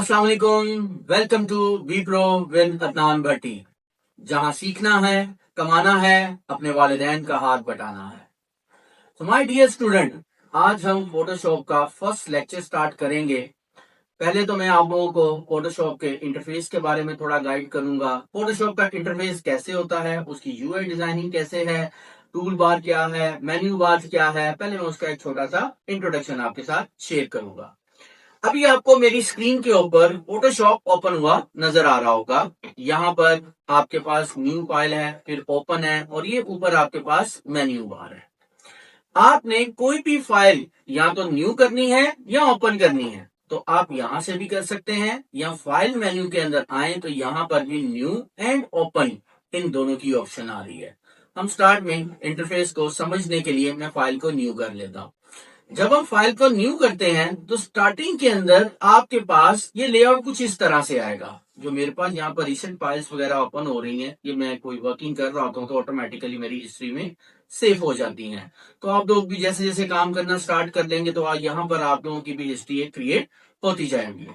अस्सलाम वालेकुम। Welcome to be pro with Adnan Bhatti, जहां सीखना है, कमाना है, अपने वालिदैन का हाथ बटाना है। तो माय डियर स्टूडेंट, आज हम फोटोशॉप का फर्स्ट लेक्चर स्टार्ट करेंगे। पहले तो मैं आप लोगों को फोटोशॉप के इंटरफेस के बारे में थोड़ा गाइड करूंगा। फोटोशॉप का इंटरफेस कैसे होता है, उसकी यूआई डिजाइनिंग कैसे है, टूल बार क्या है, मेन्यू बार क्या है, पहले मैं उसका एक छोटा सा इंट्रोडक्शन आपके साथ शेयर करूंगा। अभी आपको मेरी स्क्रीन के ऊपर फोटोशॉप ओपन हुआ नजर आ रहा होगा। यहाँ पर आपके पास न्यू फाइल है, फिर ओपन है, और ये ऊपर आपके पास मेन्यू बार है। आपने कोई भी फाइल या तो न्यू करनी है या ओपन करनी है, तो आप यहां से भी कर सकते हैं, या फाइल मेन्यू के अंदर आए तो यहाँ पर भी न्यू एंड ओपन, इन दोनों की ऑप्शन आ रही है। हम स्टार्ट में इंटरफेस को समझने के लिए मैं फाइल को न्यू कर लेता हूं। जब हम फाइल को न्यू करते हैं तो स्टार्टिंग के अंदर आपके पास ये लेआउट कुछ इस तरह से आएगा। जो मेरे पास यहाँ पर रिसेंट फाइल्स वगैरह ओपन हो रही हैं, ये मैं कोई वर्किंग कर रहा होता हूँ तो ऑटोमेटिकली मेरी हिस्ट्री में सेव हो जाती हैं। तो आप लोग भी जैसे जैसे काम करना स्टार्ट कर लेंगे तो यहाँ पर आप लोगों की भी हिस्ट्री क्रिएट होती जाएंगी।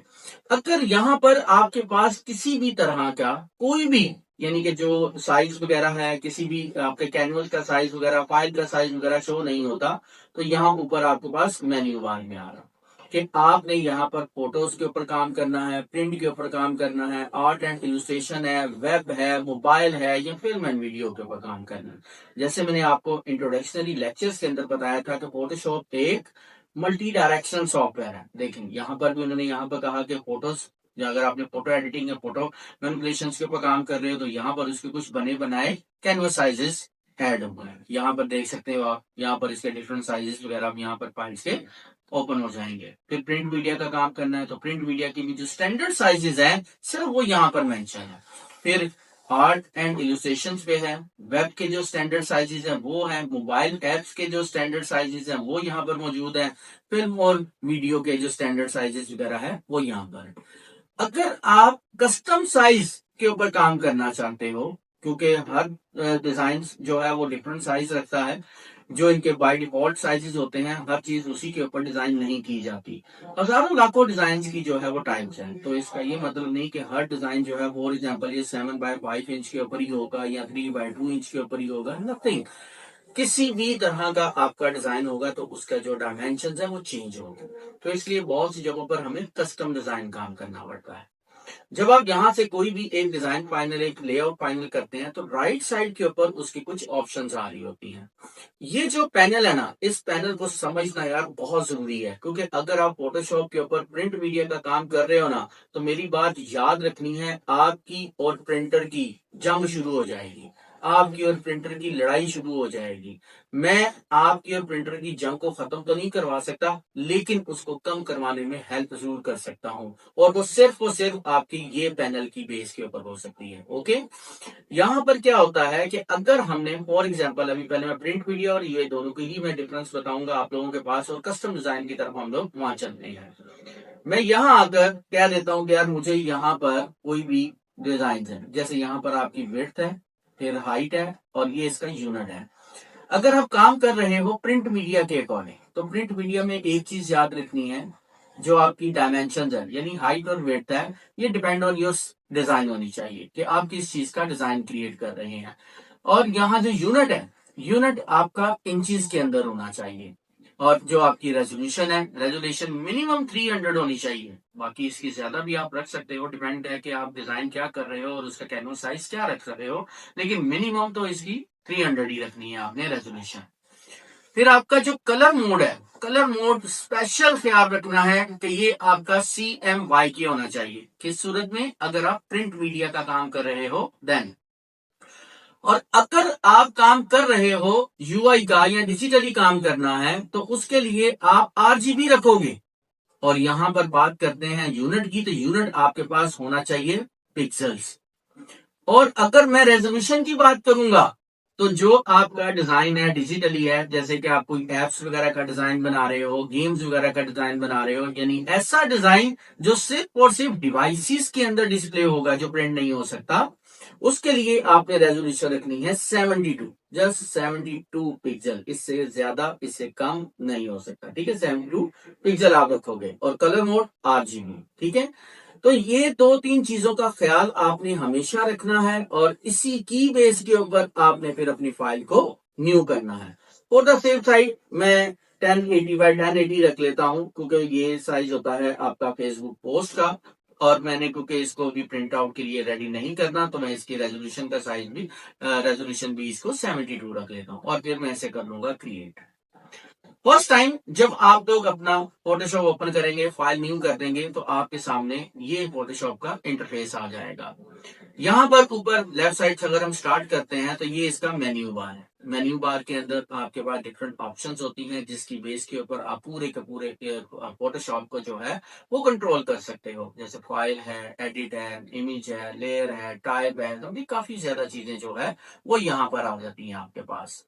अगर यहाँ पर आपके पास किसी भी तरह का कोई भी, यानी कि जो साइज वगैरह है, किसी भी आपके कैनवस का साइज वगैरह, फाइल का साइज वगैरह शो नहीं होता, तो यहाँ ऊपर आपके पास मेन्यू बार में आ रहा कि आपने यहाँ पर फोटोज के ऊपर काम करना है, प्रिंट के ऊपर काम करना है, आर्ट एंड इलस्ट्रेशन है, वेब है, मोबाइल है, या फिल्म एंड वीडियो के ऊपर काम करना है। जैसे मैंने आपको इंट्रोडक्शनरी लेक्चर्स के अंदर बताया था कि फोटोशॉप एक मल्टी डायरेक्शन सॉफ्टवेयर है। देखें यहाँ पर भी उन्होंने यहाँ पर कहा कि फोटोज, अगर आपने फोटो एडिटिंग या फोटो मैनिपुलेशन के ऊपर काम कर रहे हो तो यहाँ पर उसके कुछ बने बनाए कैनवस साइजेस ऐड हुए हैं। यहाँ पर देख सकते हो आप, यहाँ पर इसके डिफरेंट साइजेस वगैरह यहाँ पर फाइल्स के ओपन हो जाएंगे। फिर प्रिंट मीडिया का काम करना है तो प्रिंट मीडिया की भी जो स्टैंडर्ड साइजेस हैं सिर्फ वो यहाँ पर मेंशन है। फिर आर्ट एंड इलस्ट्रेशन पे है, वेब के जो स्टैंडर्ड साइजेस हैं वो है, मोबाइल एप्स के जो स्टैंडर्ड साइजेस हैं वो यहाँ पर मौजूद है, फिल्म और वीडियो के जो स्टैंडर्ड साइजेस वगैरह है वो यहाँ पर है। अगर आप कस्टम साइज के ऊपर काम करना चाहते हो, क्योंकि हर डिजाइन जो है वो डिफरेंट साइज रखता है, जो इनके बाय डिफॉल्ट साइजेस होते हैं, हर चीज उसी के ऊपर डिजाइन नहीं की जाती। हजारों लाखों डिजाइन की जो है वो टाइप्स हैं, तो इसका ये मतलब नहीं कि हर डिजाइन जो है फॉर एग्जाम्पल ये 7x5 इंच के ऊपर ही होगा या 3x2 इंच के ऊपर ही होगा, नथिंग। किसी भी तरह का आपका डिजाइन होगा तो उसका जो डायमेंशन है वो चेंज होगा। तो इसलिए बहुत सी जगहों पर हमें कस्टम डिजाइन काम करना पड़ता है। जब आप यहाँ से कोई भी एक डिजाइन फाइनल, एक लेआउट फाइनल करते हैं तो राइट साइड के ऊपर उसकी कुछ ऑप्शंस आ रही होती हैं। ये जो पैनल है ना, इस पैनल को समझना यार बहुत जरूरी है, क्योंकि अगर आप फोटोशॉप के ऊपर प्रिंट मीडिया का काम कर रहे हो ना, तो मेरी बात याद रखनी है, आपकी और प्रिंटर की जंग शुरू हो जाएगी, आपकी और प्रिंटर की लड़ाई शुरू हो जाएगी। मैं आपकी और प्रिंटर की जंग को खत्म तो नहीं करवा सकता, लेकिन उसको कम करवाने में हेल्प जरूर कर सकता हूं, और वो सिर्फ आपकी ये पैनल की बेस के ऊपर हो सकती है। ओके, यहाँ पर क्या होता है कि अगर हमने फॉर एग्जांपल, अभी पहले मैं प्रिंट मीडिया और ये दोनों की ही मैं डिफरेंस बताऊंगा आप लोगों के पास, और कस्टम डिजाइन की तरफ हम लोग वहां चलते हैं। मैं यहाँ आकर कह देता हूँ कि यार मुझे यहाँ पर कोई भी डिजाइन है, जैसे यहाँ पर आपकी विड्थ है, फिर हाइट है, और ये इसका यूनिट है। अगर आप काम कर रहे हो प्रिंट मीडिया के अकॉर्डिंग, तो प्रिंट मीडिया में एक चीज याद रखनी है, जो आपकी डायमेंशन है यानी हाइट और वेट है, ये डिपेंड ऑन योर डिजाइन होनी चाहिए कि आप किस चीज का डिजाइन क्रिएट कर रहे हैं। और यहाँ जो यूनिट है, यूनिट आपका इंचेस के अंदर होना चाहिए। और जो आपकी रेजोल्यूशन है, रेजोल्यूशन मिनिमम 300 होनी चाहिए, बाकी इसकी ज्यादा भी आप रख सकते हो, डिपेंड है कि आप डिजाइन क्या कर रहे हो और उसका कैनवस साइज क्या रख रहे हो, लेकिन मिनिमम तो इसकी 300 ही रखनी है आपने रेजोल्यूशन। फिर आपका जो कलर मोड है, कलर मोड स्पेशल ख्याल रखना है कि ये आपका CMYK होना चाहिए। किस सूरत में? अगर आप प्रिंट मीडिया का काम कर रहे हो देन। और अगर आप काम कर रहे हो UI का या डिजिटली काम करना है तो उसके लिए आप RGB रखोगे। और यहां पर बात करते हैं यूनिट की, तो यूनिट आपके पास होना चाहिए पिक्सल्स। और अगर मैं रेजोल्यूशन की बात करूंगा, तो जो आपका डिजाइन है डिजिटली है, जैसे कि आप कोई एप्स वगैरह का डिजाइन बना रहे हो, गेम्स वगैरह का डिजाइन बना रहे हो, यानी ऐसा डिजाइन जो सिर्फ और सिर्फ डिवाइसेस के अंदर डिस्प्ले होगा, जो प्रिंट नहीं हो सकता, उसके लिए आपने रेजोल्यूशन रखनी है 72, जस्ट 72 पिक्सल, इससे ज्यादा इससे कम नहीं हो सकता। ठीक है, 72 पिक्सल आप रखोगे। और कलर मोड RGB। ठीक है, तो ये 2-3 चीजों का ख्याल आपने हमेशा रखना है और इसी की बेस के ऊपर आपने फिर अपनी फाइल को न्यू करना है। फॉर द सेफ साइड मैं 1080 बाय 1080 रख लेता हूं, क्योंकि ये साइज होता है आपका फेसबुक पोस्ट का, और मैंने क्योंकि इसको भी प्रिंट आउट के लिए रेडी नहीं करना, तो मैं इसकी रेजोल्यूशन का साइज भी रेजोल्यूशन भी इसको 72 रख लेता हूँ, और फिर मैं इसे कर लूंगा क्रिएट। फर्स्ट टाइम जब आप लोग अपना फोटोशॉप ओपन करेंगे, फाइल न्यू कर देंगे, तो आपके सामने ये फोटोशॉप का इंटरफेस आ जाएगा। यहाँ पर ऊपर लेफ्ट साइड से अगर हम स्टार्ट करते हैं तो ये इसका मेन्यू बार है। मेन्यू बार के अंदर आपके पास डिफरेंट ऑप्शंस होती हैं, जिसकी बेस के ऊपर आप पूरे के पूरे फोटोशॉप को जो है वो कंट्रोल कर सकते हो। जैसे फाइल है, एडिट है, इमेज है, लेयर है, टाइप है, तो भी काफी ज्यादा चीजें जो है वो यहाँ पर आ जाती हैं आपके पास।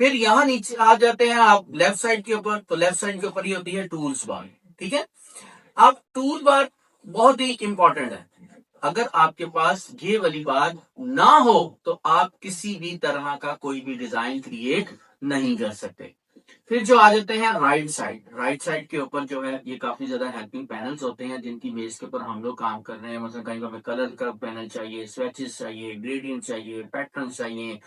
फिर यहाँ नीचे आ जाते हैं आप लेफ्ट साइड के ऊपर, तो लेफ्ट साइड के ऊपर ये होती है टूल्स बार। ठीक है, अब टूल बार बहुत ही इंपॉर्टेंट है। अगर आपके पास ये वाली बात ना हो तो आप किसी भी तरह का कोई भी डिजाइन क्रिएट नहीं कर सकते। फिर जो आ जाते हैं राइट साइड, राइट साइड के ऊपर जो है ये काफी ज्यादा हेल्पिंग पैनल्स होते हैं, जिनकी बेस के ऊपर हम लोग काम कर रहे हैं। मतलब कहीं हमें कलर का पैनल चाहिए, स्वेचेस चाहिए, ग्रेडियंट चाहिए, पैटर्न चाहिए,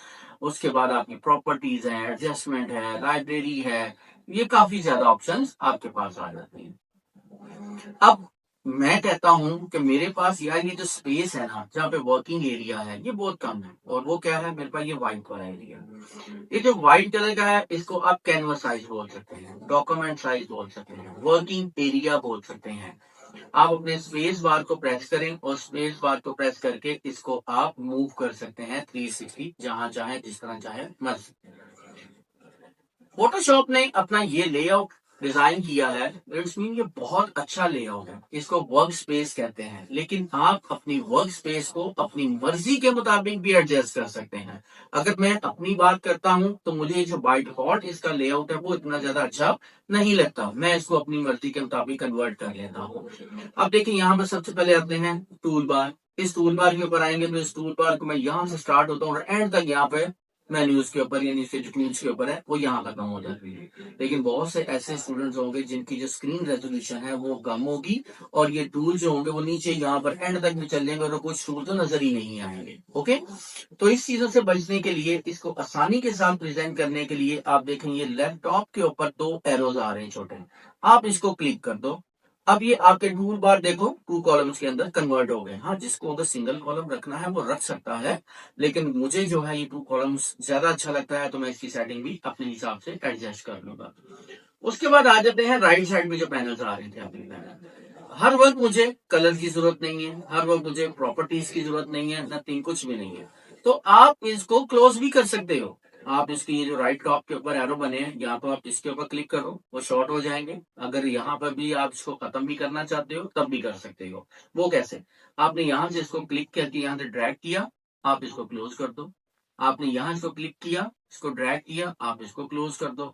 उसके बाद आपकी प्रॉपर्टीज है, एडजस्टमेंट है, लाइब्रेरी है, ये काफी ज्यादा ऑप्शंस आपके पास आ जाते हैं। अब मैं कहता हूं कि मेरे पास यार ये जो स्पेस है ना, जहाँ पे वर्किंग एरिया है, ये बहुत कम है। और वो क्या है, मेरे पास ये व्हाइट वाला एरिया, ये जो व्हाइट कलर का है, इसको आप कैनवस साइज बोल सकते हैं, डॉक्यूमेंट साइज बोल सकते हैं, वर्किंग एरिया बोल सकते हैं। आप अपने स्पेस बार को प्रेस करें और स्पेस बार को प्रेस करके इसको आप मूव कर सकते हैं 360, जहां चाहे जिस तरह चाहे मर्जी। फोटोशॉप ने अपना ये लेआउट डिजाइन किया है, इट्स मीन ये बहुत अच्छा लेआउट है, इसको वर्क स्पेस कहते हैं। लेकिन आप अपनी वर्क स्पेस को अपनी मर्जी के मुताबिक भी एडजस्ट कर सकते हैं। अगर मैं अपनी बात करता हूं तो मुझे जो बाय डिफॉल्ट इसका लेआउट है वो इतना ज्यादा अच्छा नहीं लगता, मैं इसको अपनी मर्जी के मुताबिक कन्वर्ट कर लेता हूँ। अब देखिए यहाँ पर सबसे पहले आते हैं टूल बार। इस टूल बार के ऊपर आएंगे तो इस टूल बार को मैं यहाँ से स्टार्ट होता हूँ और एंड तक यहाँ पे मेन्यूज के ऊपर, यानी जो टूल्स के ऊपर है वो यहाँ खत्म हो जाती है। लेकिन बहुत से ऐसे स्टूडेंट्स होंगे जिनकी जो स्क्रीन रेजोल्यूशन है वो कम होगी, और ये टूल जो होंगे वो नीचे यहाँ पर एंड तक भी चल जाएंगे और कुछ टूल तो नजर ही नहीं आएंगे। ओके, तो इस चीजों से बचने के लिए, इसको आसानी के साथ प्रेजेंट करने के लिए, आप देखेंगे लैपटॉप के ऊपर 2 एरोज आ रहे हैं छोटे, आप इसको क्लिक कर दो। अब ये आपके टूल बार देखो 2 कॉलम्स के अंदर कन्वर्ट हो गए। हाँ, जिसको अगर सिंगल कॉलम रखना है वो रख सकता है, लेकिन मुझे जो है ये 2 कॉलम्स ज्यादा अच्छा लगता है, तो मैं इसकी सेटिंग भी अपने हिसाब से एडजस्ट कर लूंगा। उसके बाद आ जाते हैं राइट साइड में जो पैनल्स आ रहे थे अपने। हर वक्त मुझे कलर की जरूरत नहीं है, हर वक्त मुझे प्रॉपर्टीज की जरूरत नहीं है, नथिंग, कुछ भी नहीं है। तो आप इसको क्लोज भी कर सकते हो। आप इसकी ये जो राइट टॉप के ऊपर एरो बने हैं, यहाँ पर आप इसके ऊपर क्लिक करो, वो शॉर्ट हो जाएंगे। अगर यहाँ पर भी आप इसको खत्म भी करना चाहते हो तब भी कर सकते हो। वो कैसे, आपने यहाँ से इसको क्लिक करके यहाँ से ड्रैग किया, आप इसको क्लोज कर दो। आपने यहाँ इसको क्लिक किया, इसको ड्रैग किया, आप इसको क्लोज कर दो।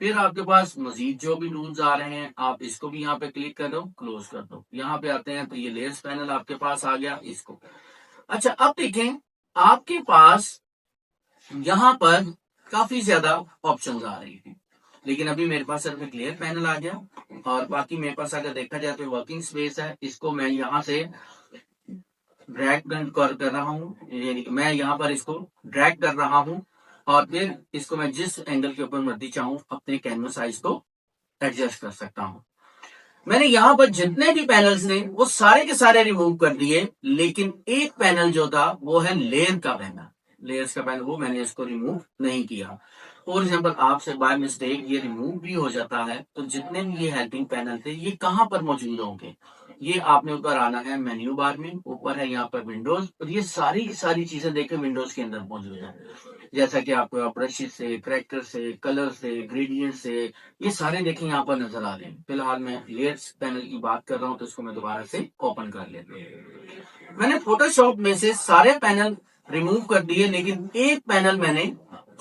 फिर आपके पास मजीद जो भी टूल्स आ रहे हैं, आप इसको भी यहाँ पे क्लिक कर दो, क्लोज कर दो। यहाँ पे आते हैं तो ये लेयर्स पैनल आपके पास आ गया, इसको। अच्छा, अब देखें आपके पास यहाँ पर काफी ज्यादा ऑप्शंस आ रही थी, लेकिन अभी मेरे पास सिर्फ एक लेयर पैनल आ गया, और बाकी मेरे पास अगर देखा जाए तो वर्किंग स्पेस है, इसको मैं यहाँ से ड्रैग कर रहा हूँ, यानी कि मैं यहाँ पर इसको ड्रैग कर रहा हूँ, और फिर इसको मैं जिस एंगल के ऊपर मर्जी चाहूँ अपने कैनवस साइज को एडजस्ट कर सकता हूँ। मैंने यहाँ पर जितने भी पैनल्स ने वो सारे के सारे रिमूव कर दिए, लेकिन एक पैनल जो था वो है लेयर का पैनल, लेयर्स का पैनल, वो मैंने इसको रिमूव नहीं किया। फॉर एग्जाम्पल आपसे बाय मिस्टेक ये रिमूव भी हो जाता है, तो जितने भी ये हेल्पिंग पैनल थे ये कहाँ पर मौजूद होंगे, ये आपने ऊपर आना है मेन्यू बार में, ऊपर है यहाँ पर विंडोज, और ये सारी की सारी चीजें देखें विंडोज के अंदर मौजूद है। जैसा कि आपको ब्रश से, करैक्टर से, कलर से, ग्रेडियंट से, ये सारे देखें यहाँ पर नजर आ रहे हैं। फिलहाल मैं लेयर्स पैनल की बात कर रहा हूँ, तो इसको मैं दोबारा से ओपन कर लेते हैं। मैंने फोटोशॉप में से सारे पैनल रिमूव कर दिए, लेकिन एक पैनल मैंने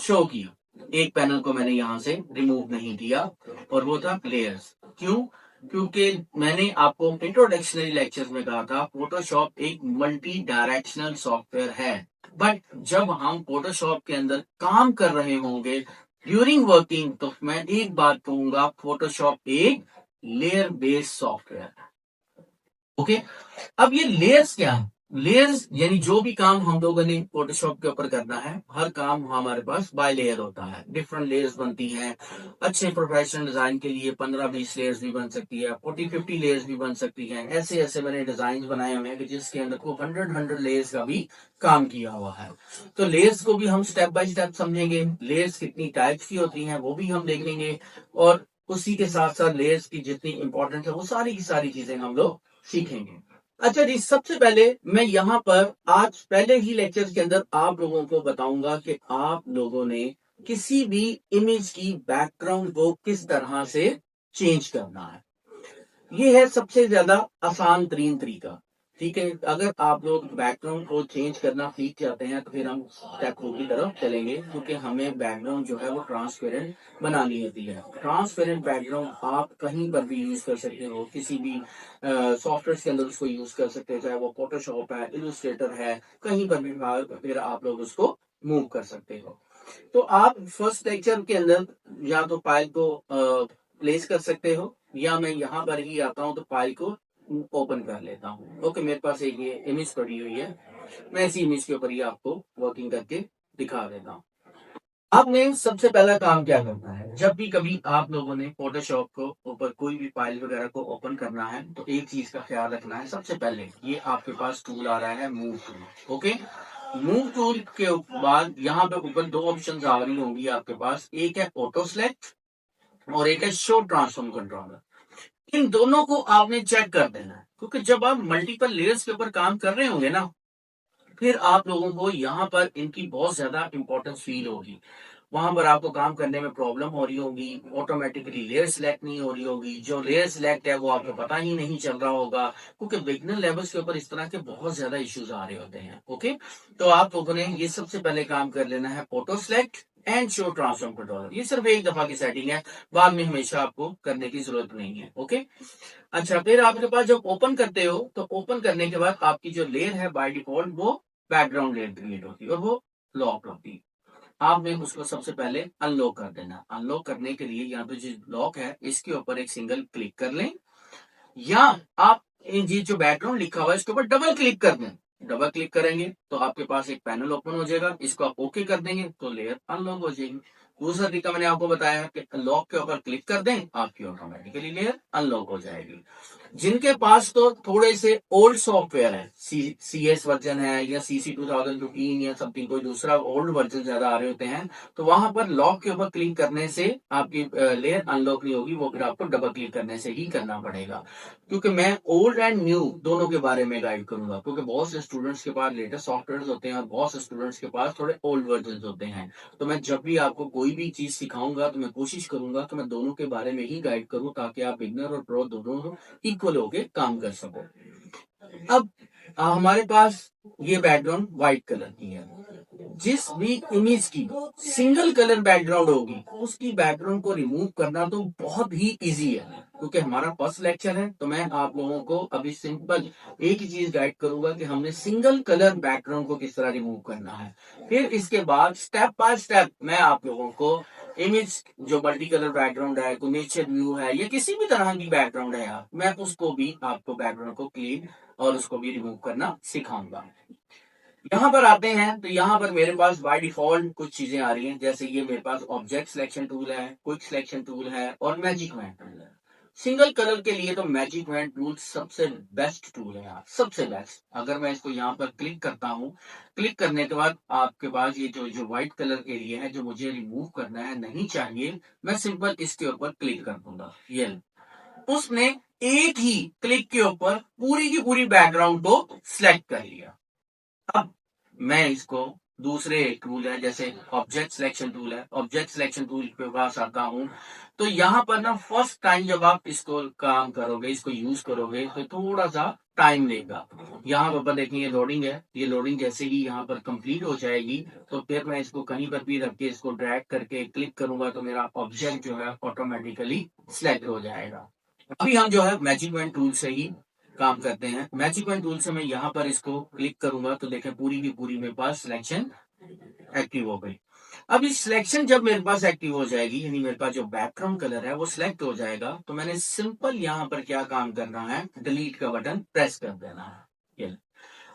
शो किया, एक पैनल को मैंने यहाँ से रिमूव नहीं किया, और वो था लेयर्स। क्यों? क्योंकि मैंने आपको इंट्रोडक्शनरी लेक्चर में कहा था फोटोशॉप एक मल्टी डायरेक्शनल सॉफ्टवेयर है, बट जब हम फोटोशॉप के अंदर काम कर रहे होंगे ड्यूरिंग वर्किंग, तो मैं एक बात कहूंगा, फोटोशॉप एक लेयर बेस्ड सॉफ्टवेयर है। ओके, अब ये लेयर्स क्या है? लेयर्स यानी जो भी काम हम लोगों ने फोटोशॉप के ऊपर करना है, हर काम हमारे पास बाय लेयर होता है, डिफरेंट लेयर्स बनती हैं। अच्छे प्रोफेशनल डिजाइन के लिए 15-20 लेयर्स भी बन सकती है, 40-50 लेयर्स भी बन सकती हैं। ऐसे ऐसे मैंने डिजाइन बनाए हुए हैं कि जिसके अंदर को 100 लेयर्स का भी काम किया हुआ है। तो लेयर्स को भी हम स्टेप बाय स्टेप समझेंगे, लेयर्स कितनी टाइप्स की होती हैं वो भी हम देखेंगे, और उसी के साथ साथ लेयर्स की जितनी इंपॉर्टेंस है वो सारी की सारी चीजें हम लोग सीखेंगे। अच्छा जी, सबसे पहले मैं यहाँ पर आज पहले ही लेक्चर के अंदर आप लोगों को बताऊंगा कि आप लोगों ने किसी भी इमेज की बैकग्राउंड को किस तरह से चेंज करना है। ये है सबसे ज्यादा आसान तरीन तरीका। ठीक है, अगर आप लोग बैकग्राउंड को चेंज करना सीख जाते हैं तो फिर हम स्टेप 2 की तरफ चलेंगे, क्योंकि हमें बैकग्राउंड जो है वो ट्रांसपेरेंट बनानी होती है। ट्रांसपेरेंट बैकग्राउंड आप कहीं पर भी यूज कर सकते हो, किसी भी सॉफ्टवेयर के अंदर उसको यूज कर सकते हो, चाहे वो फोटोशॉप है, इलस्ट्रेटर है, कहीं पर भी फिर आप लोग उसको मूव कर सकते हो। तो आप फर्स्ट लेक्चर के अंदर या तो फाइल को प्लेस कर सकते हो, या मैं यहाँ पर ही आता हूँ तो फाइल को ओपन कर लेता हूँ। ओके, मेरे पास एक ये इमेज पड़ी हुई है, मैं इसी इमेज के ऊपर ही आपको वर्किंग करके दिखा देता हूँ। आपने सबसे पहला काम क्या करना है, जब भी कभी आप लोगों ने फोटोशॉप को ऊपर कोई भी फाइल वगैरह को ओपन करना है तो एक चीज का ख्याल रखना है। सबसे पहले ये आपके पास टूल आ रहा है move tool. Okay, move tool के बाद यहाँ पे ऊपर दो ऑप्शन आ रही होंगी आपके पास, एक है ऑटो सेलेक्ट और एक है शो ट्रांसफॉर्म कंट्रोलर। इन दोनों को आपने चेक कर देना है, क्योंकि जब आप मल्टीपल लेयर्स के ऊपर काम कर रहे होंगे ना, फिर आप लोगों को यहाँ पर इनकी बहुत ज्यादा इंपॉर्टेंस फील होगी। वहां पर आपको काम करने में प्रॉब्लम हो रही होगी, ऑटोमेटिकली लेयर सिलेक्ट नहीं हो रही होगी, जो लेयर सिलेक्ट है वो आपको पता ही नहीं चल रहा होगा, क्योंकि बिगनर लेवल्स के ऊपर इस तरह के बहुत ज्यादा इश्यूज आ रहे होते हैं। ओके, तो आप लोगों ने ये सबसे पहले काम कर लेना है, auto select and show transform controller. ये सिर्फ एक दफा की सेटिंग है, बाद में हमेशा आपको करने की जरूरत नहीं है। ओके, अच्छा, फिर आपके पास जब ओपन करते हो तो ओपन करने के बाद आपकी जो लेयर है बाय डिफॉल्ट वो बैकग्राउंड लेयर क्रिएट होती है और वो लॉक होती है। आपने उसको सबसे पहले अनलॉक कर देना। अनलॉक करने के लिए यहाँ पे जो लॉक है इसके ऊपर एक सिंगल क्लिक कर लें, या आप ये जो बैकग्राउंड लिखा हुआ है इसके ऊपर डबल क्लिक कर दें। डबल क्लिक करेंगे तो आपके पास एक पैनल ओपन हो जाएगा, इसको आप ओके कर देंगे तो लेयर अनलॉक हो जाएगी। दूसरा तरीका मैंने आपको बताया कि लॉक के ऊपर क्लिक कर दें, आपकी ऑटोमेटिकली लेयर अनलॉक हो जाएगी। जिनके पास तो थोड़े से ओल्ड सॉफ्टवेयर है, CS वर्जन है या CC 2015 या समथिंग कोई दूसरा ओल्ड वर्जन ज्यादा आ रहे होते हैं, तो वहां पर लॉक के ऊपर क्लिक करने से आपकी लेयर अनलॉक नहीं होगी, वो फिर आपको डबल क्लिक करने से ही करना पड़ेगा। क्योंकि मैं ओल्ड एंड न्यू दोनों के बारे में गाइड करूंगा, क्योंकि बहुत से स्टूडेंट्स के पास लेटेस्ट सॉफ्टवेयर होते हैं और बहुत से स्टूडेंट्स के पास थोड़े ओल्ड वर्जन होते हैं। तो मैं जब भी आपको कोई भी चीज सिखाऊंगा तो मैं कोशिश करूंगा कि मैं दोनों के बारे में ही गाइड करूं, ताकि आप बिगनर और प्रो दोनों इक्वल होके काम कर सको। अब हमारे पास ये बैकग्राउंड व्हाइट कलर की है। जिस भी इमेज की सिंगल कलर बैकग्राउंड होगी उसकी बैकग्राउंड को रिमूव करना तो बहुत ही इजी है, क्योंकि हमारा फर्स्ट लेक्चर है। तो मैं आप लोगों को अभी सिंपल एक ही चीज गाइड करूंगा कि हमने सिंगल कलर बैकग्राउंड को किस तरह रिमूव करना है। फिर इसके बाद स्टेप बाय स्टेप मैं आप लोगों को इमेज जो मल्टी कलर बैकग्राउंड है, कोई नेचर व्यू है या किसी भी तरह की बैकग्राउंड है यार, मैं उसको भी आपको बैकग्राउंड को क्लीन और उसको भी रिमूव करना सिखाऊंगा। यहाँ पर आते हैं तो यहाँ पर मेरे पास बाय डिफॉल्ट कुछ चीजें आ रही हैं, जैसे ये मेरे पास ऑब्जेक्ट सिलेक्शन टूल है, क्विक सिलेक्शन टूल है और मैजिक वैन टूल है। सिंगल कलर के लिए तो मैजिक वैन टूल सबसे बेस्ट टूल है यार, सबसे बेस्ट। अगर मैं इसको यहाँ पर क्लिक करता हूँ, क्लिक करने के बाद आपके पास ये जो जो व्हाइट कलर के लिए है, जो मुझे रिमूव करना है, नहीं चाहिए, मैं सिंपल इसके ऊपर क्लिक कर दूंगा। ये उसने एक ही क्लिक के ऊपर पूरी की पूरी बैकग्राउंड को सिलेक्ट कर लिया। अब मैं इसको दूसरे टूल है, जैसे ऑब्जेक्ट सिलेक्शन टूल है, ऑब्जेक्ट सिलेक्शन टूल के पास आता हूं, तो यहाँ पर ना फर्स्ट टाइम जब आप इसको काम करोगे, इसको यूज करोगे तो थोड़ा सा टाइम लेगा। यहाँ पर देखिए ये लोडिंग है, ये लोडिंग जैसे ही यहाँ पर कंप्लीट हो जाएगी तो फिर मैं इसको कहीं पर भी रख के इसको ड्रैग करके क्लिक करूंगा तो मेरा ऑब्जेक्ट जो है ऑटोमेटिकली सिलेक्ट हो जाएगा। अभी हम जो है मैजिक वैन टूल से ही काम करते हैं। मैजिक वैन टूल से मैं यहाँ पर इसको क्लिक करूंगा तो देखें पूरी की पूरी मेरे पास सिलेक्शन एक्टिव हो गई। अब इस सिलेक्शन जब मेरे पास एक्टिव हो जाएगी, यानी मेरे पास जो बैकग्राउंड कलर है वो सिलेक्ट हो जाएगा, तो मैंने सिंपल यहाँ पर क्या काम करना है, डिलीट का बटन प्रेस कर देना है। ये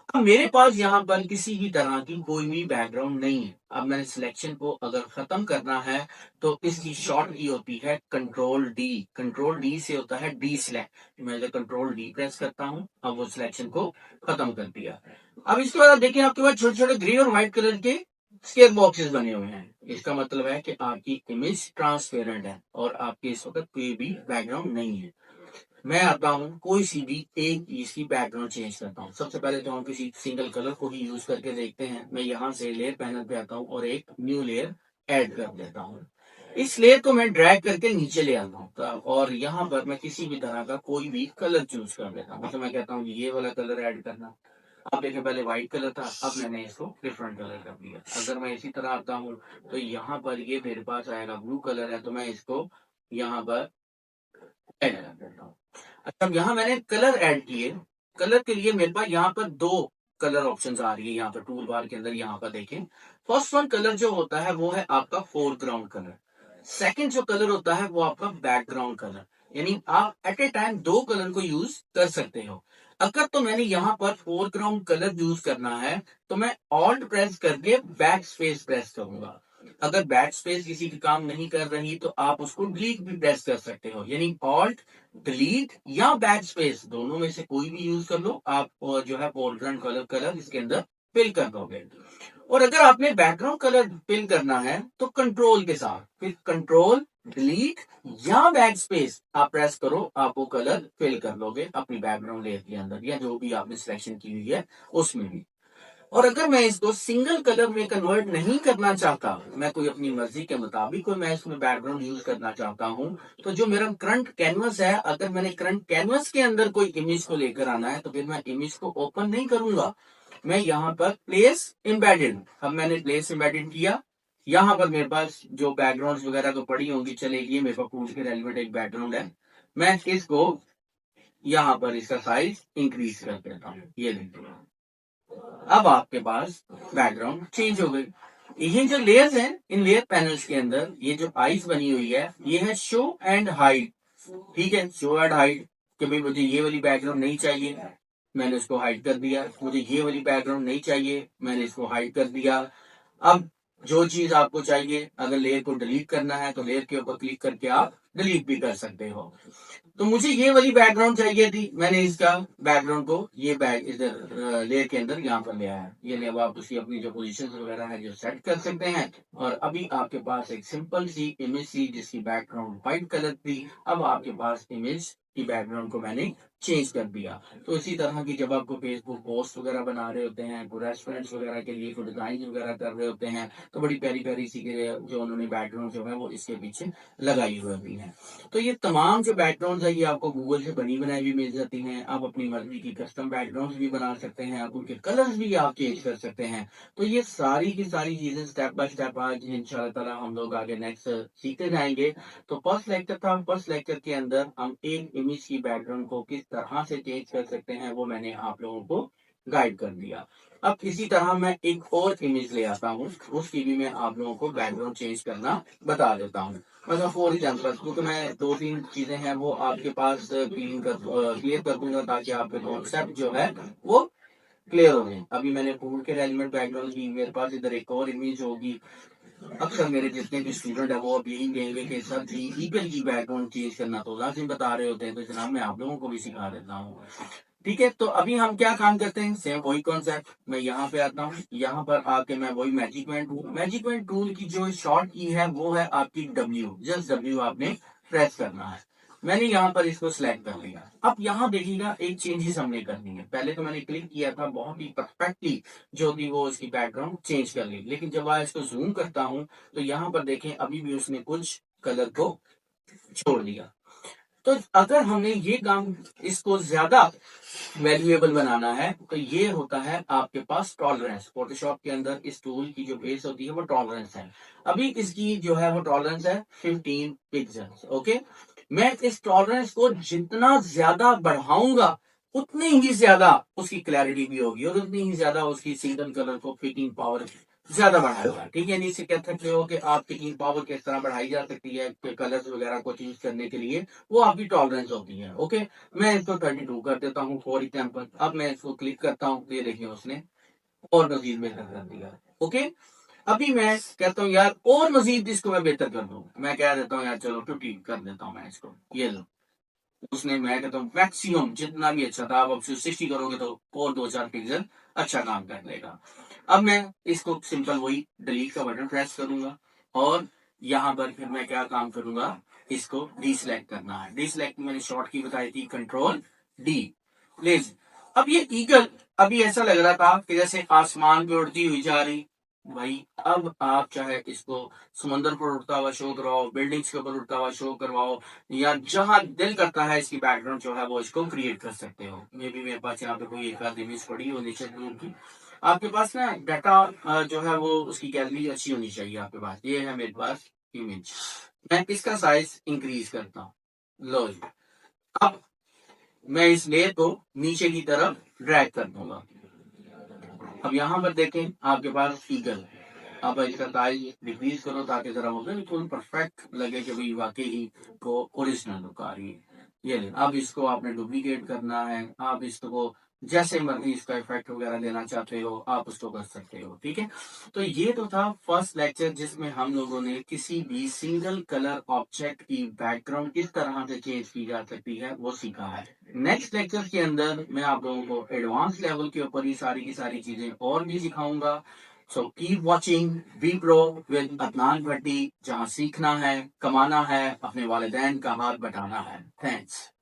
अब मेरे पास यहाँ पर किसी भी तरह की कोई भी बैकग्राउंड नहीं है। अब मैंने सिलेक्शन को अगर खत्म करना है तो इसकी शॉर्ट की होती है कंट्रोल डी। कंट्रोल डी से होता है डी सिलेक्ट। मैं जब कंट्रोल डी प्रेस करता हूँ, अब वो सिलेक्शन को खत्म कर दिया। अब इसके बाद देखिए आपके पास छोटे छोटे ग्रे और व्हाइट कलर के स्केयर बॉक्सेस बने हुए हैं। इसका मतलब है कि आपकी इमेज ट्रांसपेरेंट है और आपके इस वक्त कोई भी बैकग्राउंड नहीं है। मैं आता हूँ, कोई सी भी एक इसकी बैकग्राउंड चेंज करता हूँ। सबसे पहले तो हम किसी सिंगल कलर को ही यूज करके देखते हैं। मैं यहाँ से लेयर पैनल पे आता हूँ और एक न्यू लेयर ऐड कर देता हूँ। इस लेयर को मैं ड्रैग करके नीचे ले आता हूँ और यहाँ पर मैं किसी भी तरह का कोई भी कलर चूज कर लेता हूँ। मतलब मैं कहता हूँ ये वाला कलर ऐड करना। अब देखिए पहले व्हाइट कलर था, अब मैंने इसको डिफरेंट कलर कर दिया। अगर मैं इसी तरह आता हूँ तो यहाँ पर ये मेरे पास आएगा ब्लू कलर है, तो मैं इसको यहाँ पर ऐड कर देता हूँ। अच्छा, यहाँ मैंने कलर ऐड किए। कलर के लिए मेरे पास यहाँ पर दो कलर ऑप्शंस आ रही है। यहाँ पर टूल बार के अंदर यहाँ पर देखें, फर्स्ट वन कलर जो होता है वो है आपका फोरग्राउंड कलर। सेकंड जो कलर होता है वो आपका बैकग्राउंड कलर। यानी आप एट ए टाइम दो कलर को यूज कर सकते हो। अगर तो मैंने यहाँ पर फोरग्राउंड कलर यूज करना है तो मैं ऑल्ट प्रेस करके बैक स्पेस प्रेस करूंगा। अगर बैक स्पेस किसी की काम नहीं कर रही तो आप उसको डिलीट भी प्रेस कर सकते हो। यानी ऑल्ट डिलीट या बैक स्पेस दोनों में से कोई भी यूज कर लो आप, और जो है फोरग्राउंड कलर इसके अंदर फिल कर दोगे। और अगर आपने बैकग्राउंड कलर फिल करना है तो कंट्रोल के साथ फिर कंट्रोल डिलीट या बैक स्पेस आप प्रेस करो, आप वो कलर फिल कर लोगे अपनी बैकग्राउंड लेयर के अंदर या जो भी आपने सिलेक्शन की हुई है उसमें भी। और अगर मैं इसको सिंगल कलर में कन्वर्ट नहीं करना चाहता, मैं कोई अपनी मर्जी के मुताबिक कोई मैं इसमें बैकग्राउंड यूज करना चाहता हूं, तो जो मेरा करंट कैनवस है, अगर मैंने करंट कैनवस के अंदर कोई इमेज को लेकर आना है तो फिर मैं इमेज को ओपन नहीं करूंगा। मैं यहाँ पर प्लेस एम्बेडेड, अब मैंने प्लेस एम्बेडेड किया। यहाँ पर मेरे पास जो बैकग्राउंड वगैरह तो पड़ी होंगी, चलेगी, मेरे पास टूल के रेलिवेंट एक बैकग्राउंड है। मैं इसको यहाँ पर इसका साइज इंक्रीज कर देता हूँ। ये देखिए अब आपके पास बैकग्राउंड चेंज हो गई। ये जो लेयर्स हैं, इन लेयर पैनल्स के अंदर ये जो आइस बनी हुई है ये है शो एंड हाइड। ठीक है, शो एंड हाइड कि भाई मुझे ये वाली बैकग्राउंड नहीं चाहिए, मैंने उसको हाइड कर दिया। मुझे ये वाली बैकग्राउंड नहीं चाहिए, मैंने इसको हाइड कर दिया। अब जो चीज आपको चाहिए, अगर लेयर को डिलीट करना है तो लेयर के ऊपर क्लिक करके आप डिलीट भी कर सकते हो। तो मुझे ये वाली बैकग्राउंड चाहिए थी, मैंने इसका बैकग्राउंड को ये बैक इधर लेयर के अंदर यहाँ पर ले आया। ये ले, अब आप उसी अपनी जो पोजीशन वगैरह है जो सेट कर सकते हैं। और अभी आपके पास एक सिंपल सी इमेज थी जिसकी बैकग्राउंड व्हाइट कलर थी, अब आपके पास इमेज की बैकग्राउंड को मैंने चेंज कर दिया। तो इसी तरह की जब आपको फेसबुक पोस्ट वगैरह बना रहे होते हैं, कोई रेस्टोरेंट्स वगैरह के लिए कोई डिजाइन वगैरह कर रहे होते हैं, तो बड़ी प्यारी प्यारी सी जो उन्होंने बैकग्राउंड जो है वो इसके पीछे लगाई हुई भी है। तो ये तमाम जो बैकग्राउंड है ये आपको गूगल से बनी बनाई भी मिल जाती हैं। आप अपनी मर्जी की कस्टम बैकग्राउंड भी बना सकते हैं, आप उनके कलर्स भी आप चेंज कर सकते हैं। तो ये सारी की सारी चीजें स्टेप बाय स्टेप आज इंशाल्लाह ताला हम लोग आगे नेक्स्ट सीखते जाएंगे। तो फर्स्ट लेक्चर था, फर्स्ट लेक्चर के अंदर हम एक इमेज की बैकग्राउंड को किस तरह से चेंज कर सकते हैं वो मैंने आप लोगों को गाइड कर दिया। अब इसी तरह मैं एक और इमेज ले आता हूँ, उसकी भी मैं आप लोगों को बैकग्राउंड चेंज करना बता देता हूँ। मतलब फॉर एग्जाम्पल, क्योंकि मैं दो तीन चीजें हैं वो आपके पास क्लियर कर दूंगा ताकि आपके कॉन्सेप्ट जो है वो क्लियर हो जाए। अभी मैंने फूड के एलिमेंट बैकग्राउंड की, मेरे पास इधर एक और इमेज होगी। अक्सर मेरे जितने भी स्टूडेंट है वो अब यही कहेंगे कि सर जी ईगल की बैकग्राउंड चेंज करना तो लाजिम बता रहे होते हैं, तो जनाब मैं आप लोगों को भी सिखा देता हूँ। ठीक है, तो अभी हम क्या काम करते हैं, सेम वही कॉन्सेप्ट। मैं यहाँ पे आता हूँ, यहाँ पर आके मैं वही magic pen tool, magic pen tool की जो शॉर्ट की है वो है आपकी W, जस्ट W आपने प्रेस करना है। मैंने यहाँ पर इसको सिलेक्ट कर लिया। अब यहाँ देखिएगा एक चेंजेस हमने करनी है। पहले तो मैंने क्लिक किया था, बहुत ही परफेक्टली जो थी वो उसकी बैकग्राउंड चेंज कर ली, लेकिन जब मैं इसको जूम करता हूँ तो यहाँ पर देखें अभी भी उसने कुछ कलर को छोड़ दिया। तो अगर हमने ये काम इसको ज्यादा वैल्यूएबल बनाना है तो ये होता है आपके पास टॉलरेंस। फोटोशॉप के अंदर इस टूल की जो बेस होती है वो टॉलरेंस है। अभी इसकी जो है वो टॉलरेंस है 15 पिक्सल। ओके, मैं इस टॉलरेंस को जितना ज्यादा बढ़ाऊंगा उतनी ही ज्यादा उसकी क्लैरिटी भी होगी और उतनी ही ज्यादा उसकी सिंगल कलर को फिटिंग पावर ज्यादा बढ़ाया हुआ है, ठीक है। नीचे कह सकते हो कि आपकी टीम पावर किस तरह बढ़ाई जा सकती है कलर्स वगैरह को चूज करने के लिए, वो आपकी टॉलरेंस होती है। ओके, मैं इसको 32 कर देता हूँ फॉर एग्जाम्पल। अब मैं इसको क्लिक करता हूँ, ये देखिए उसने और मजीद बेहतर कर दिया। ओके, अभी मैं कहता हूँ यार और मजीद इसको मैं बेहतर कर दूँ, मैं कह देता हूँ यार चलो 50 कर देता हूँ मैं इसको, ये लो। उसने, मैं कहता हूँ मैक्सिमम जितना भी अच्छा था, आप अब 60 करोगे तो और 2-4 पिक्सल अच्छा काम कर लेगा। अब मैं इसको सिंपल वही डिलीट का बटन प्रेस करूंगा और यहाँ पर फिर मैं क्या काम करूंगा, इसको डीसिलेक्ट करना है। डीसिलेक्ट मैंने शॉर्ट की बताई थी, कंट्रोल डी। प्लीज, अब ये ईगल अभी ऐसा लग रहा था कि जैसे आसमान पे उड़ती हुई जा रही। भाई अब आप चाहे इसको समुद्र पर उड़ता हुआ शो करवाओ, बिल्डिंग्स के ऊपर उड़ता हुआ शो करवाओ, या जहां दिल करता है इसकी बैकग्राउंड जो है वो इसको क्रिएट कर सकते हो। मे बी मेरे पास यहाँ पे कोई एक आध इमेज पड़ी हो नेचर की। आपके पास ना डाटा जो है वो उसकी गैलरी अच्छी होनी चाहिए आपके पास। ये है मेरे पास इमेज, मैं इसका साइज इंक्रीज करता हूँ। लो जी, अब मैं इस लेयर को नीचे की तरफ ड्रैग कर दूंगा। अब यहाँ पर देखें आपके पास ईगल, आप इसका साइज डिक्रीज करो ताकि जरा वो बिल्कुल परफेक्ट लगे कि भाई वाकई ही को ओरिजिनल लुक आ रही है। ये ले, अब इसको आपने डुप्लीकेट करना है, आप इसको जैसे मर्जी इसका इफेक्ट वगैरह लेना चाहते हो आप उसको कर सकते हो, ठीक है। तो ये तो था फर्स्ट लेक्चर जिसमें हम लोगों ने किसी भी सिंगल कलर ऑब्जेक्ट की बैकग्राउंड किस तरह से चेंज की जा सकती है वो सीखा है। नेक्स्ट लेक्चर के अंदर मैं आप लोगों को एडवांस लेवल के ऊपर ही सारी की सारी चीजें और भी सिखाऊंगा। So keep watching be pro with Adnan Bhatti, जहां सीखना है, कमाना है, अपने वालिदैन का हाथ बटाना है। थैंक्स।